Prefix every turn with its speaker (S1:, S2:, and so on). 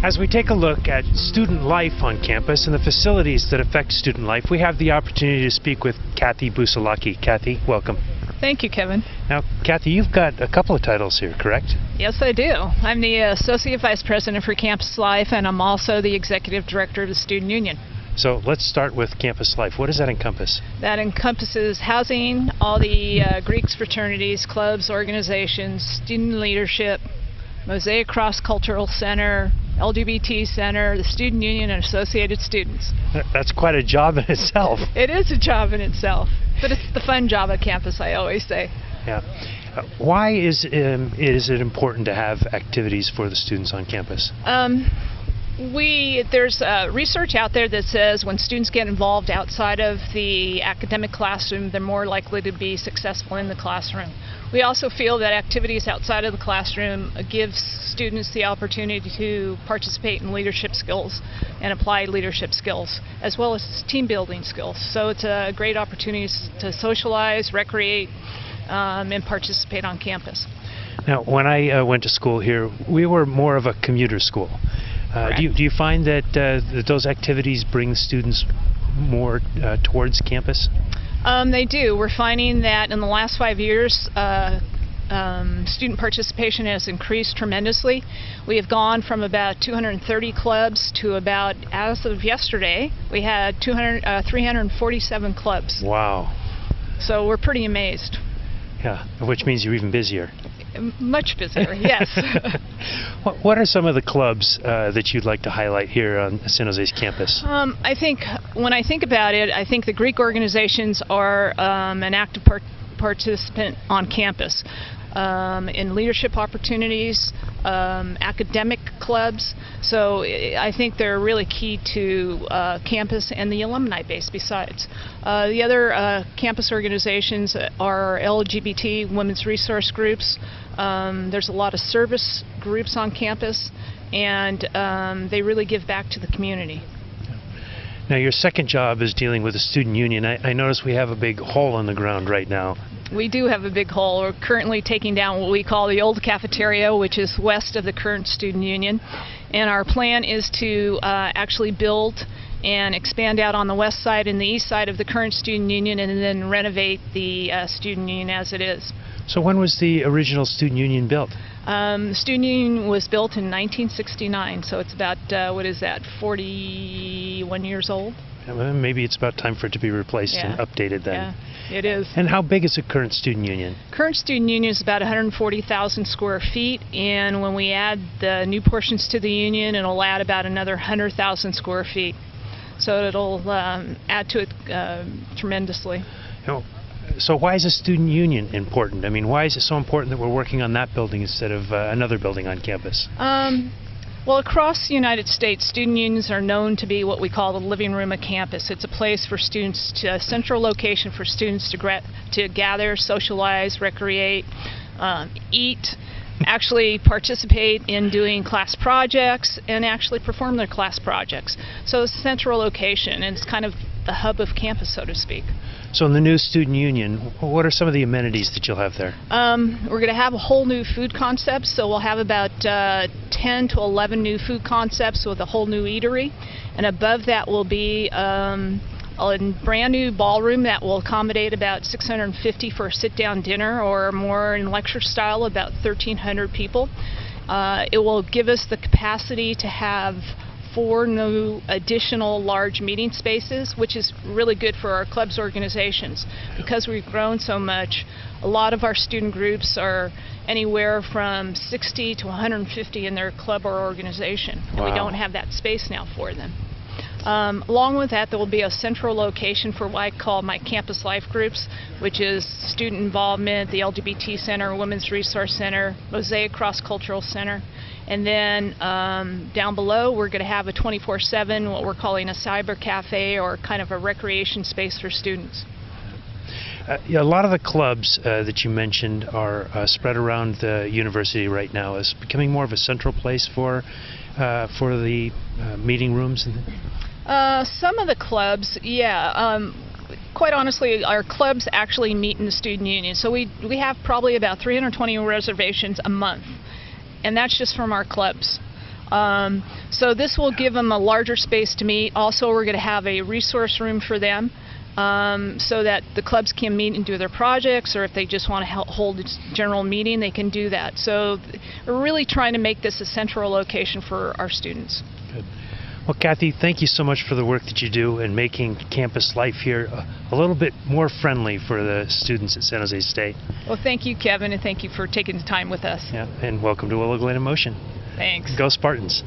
S1: As we take a look at student life on campus and the facilities that affect student life, we have the opportunity to speak with Cathy Busalacchi. Cathy, welcome.
S2: Thank you, Kevin.
S1: Now, Cathy, you've got a couple of titles here, correct?
S2: Yes, I do. I'm the Associate Vice President for Campus Life, and I'm also the Executive Director of the Student Union.
S1: So let's start with campus life. What does that encompass?
S2: That encompasses housing, all the Greeks, fraternities, clubs, organizations, student leadership, Mosaic Cross-Cultural Center, LGBT Center, the Student Union, and associated students.
S1: That's quite a job in itself.
S2: It is a job in itself, but it's the fun job at campus, I always say.
S1: Yeah. Why is it important to have activities for the students on campus?
S2: There's research out there that says when students get involved outside of the academic classroom, they're more likely to be successful in the classroom. We also feel that activities outside of the classroom gives students the opportunity to participate in leadership skills and apply leadership skills, as well as team building skills. So it's a great opportunity to socialize, recreate, and participate on campus.
S1: Now, when I went to school here, we were more of a commuter school. Do you find that those activities bring students more towards campus?
S2: They do. We're finding that in the last 5 years, student participation has increased tremendously. We have gone from about 230 clubs to about, as of yesterday, we had 347 clubs.
S1: Wow.
S2: So we're pretty amazed.
S1: Yeah, which means you're even busier.
S2: Much busier, yes.
S1: What are some of the clubs that you'd like to highlight here on San Jose's campus?
S2: I think, when I think about it, I think the Greek organizations are an active participant on campus in leadership opportunities, academic clubs. So I think they're really key to campus and the alumni base besides. The other campus organizations are LGBT women's resource groups. There's a lot of service groups on campus, and they really give back to the community.
S1: Now, your second job is dealing with the student union. I notice we have a big hole in the ground right now.
S2: We do have a big hole. We're currently taking down what we call the old cafeteria, which is west of the current student union. And our plan is to actually build and expand out on the west side and the east side of the current student union, and then renovate the student union as it is.
S1: So when was the original student union built?
S2: The student union was built in 1969, so it's about, 41 years old.
S1: Maybe it's about time for it to be replaced and updated then.
S2: Yeah, it is.
S1: And how big is the current student union?
S2: Current student union is about 140,000 square feet, and when we add the new portions to the union, it'll add about another 100,000 square feet. So it'll add to it tremendously.
S1: So why is a student union important? I mean, why is it so important that we're working on that building instead of another building on campus?
S2: Well, across the United States, student unions are known to be what we call the living room of campus. It's a place for students, a central location for students to gather, socialize, recreate, eat, actually participate in doing class projects, and actually perform their class projects. So it's a central location, and it's kind of the hub of campus, so to speak.
S1: So in the new student union, what are some of the amenities that you'll have there?
S2: We're going to have a whole new food concept, so we'll have about 10 to 11 new food concepts with a whole new eatery. And above that will be a brand new ballroom that will accommodate about 650 for a sit-down dinner, or more in lecture style, about 1,300 people. It will give us the capacity to have 4 new additional large meeting spaces, which is really good for our clubs organizations. Because we've grown so much, a lot of our student groups are anywhere from 60 to 150 in their club or organization. And we don't have that space now for them. Along with that, there will be a central location for what I call my campus life groups, which is student involvement, the LGBT Center, Women's Resource Center, Mosaic Cross-Cultural Center. And then down below, we're going to have a 24/7, what we're calling a cyber cafe, or kind of a recreation space for students.
S1: Yeah, a lot of the clubs that you mentioned are spread around the university right now. Is becoming more of a central place for the meeting rooms?
S2: Some of the clubs, yeah. Quite honestly, our clubs actually meet in the student union. So we have probably about 320 reservations a month. And that's just from our clubs. So this will give them a larger space to meet. Also, we're going to have a resource room for them so that the clubs can meet and do their projects, or if they just want to hold a general meeting, they can do that. So we're really trying to make this a central location for our students.
S1: Good. Well, Cathy, thank you so much for the work that you do in making campus life here a little bit more friendly for the students at San Jose State.
S2: Well, thank you, Kevin, and thank you for taking the time with us.
S1: Yeah, and welcome to Willow Glen in Motion.
S2: Thanks.
S1: Go Spartans.